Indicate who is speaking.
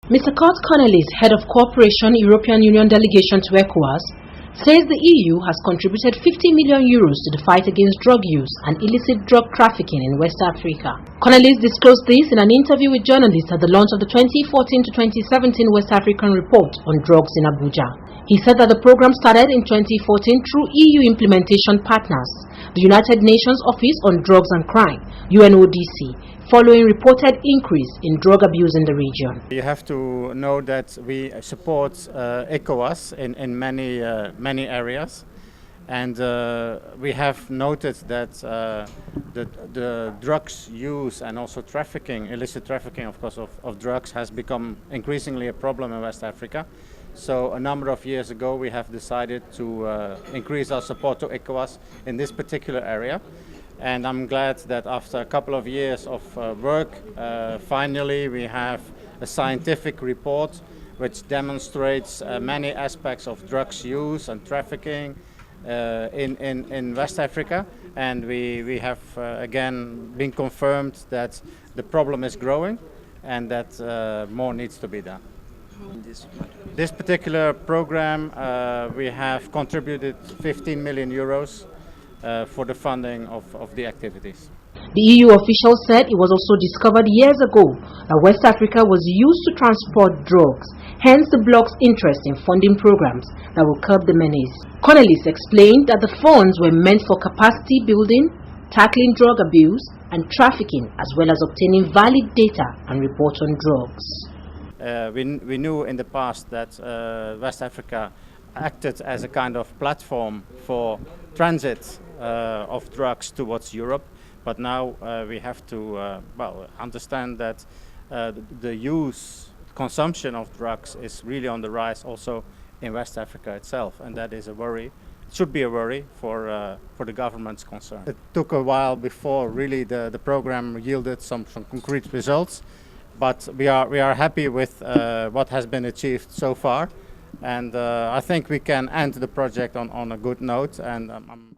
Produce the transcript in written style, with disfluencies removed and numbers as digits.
Speaker 1: Mr. Kurt Cornelis, head of cooperation European Union Delegation to ECOWAS, says the EU has contributed 50 million euros to the fight against drug use and illicit drug trafficking in West Africa. Cornelis disclosed this in an interview with journalists at the launch of the 2014 to 2017 West African Report on Drugs in Abuja. He said that the program started in 2014 through EU implementation partners, the United Nations Office on Drugs and Crime, UNODC, following reported increase in drug abuse in the region.
Speaker 2: You have to know that we support ECOWAS in many areas, and we have noted that the drugs use and also trafficking, illicit trafficking of course of drugs, has become increasingly a problem in West Africa. So a number of years ago we have decided to increase our support to ECOWAS in this particular area. And I'm glad that after a couple of years of work, finally we have a scientific report which demonstrates many aspects of drugs use and trafficking in West Africa. And we have again been confirmed that the problem is growing and that more needs to be done. This particular program, we have contributed 15 million euros for the funding of the activities.
Speaker 1: The EU official said it was also discovered years ago that West Africa was used to transport drugs, hence the bloc's interest in funding programs that will curb the menace. Cornelis explained that the funds were meant for capacity building, tackling drug abuse and trafficking, as well as obtaining valid data and reports on drugs.
Speaker 2: We knew in the past that West Africa acted as a kind of platform for transit of drugs towards Europe, but now we have to understand that the consumption of drugs is really on the rise also in West Africa itself, and that is a worry. It should be a worry for the government's concern. It took a while before really the program yielded some concrete results, but we are happy with what has been achieved so far. And I think we can end the project on a good note, and I'm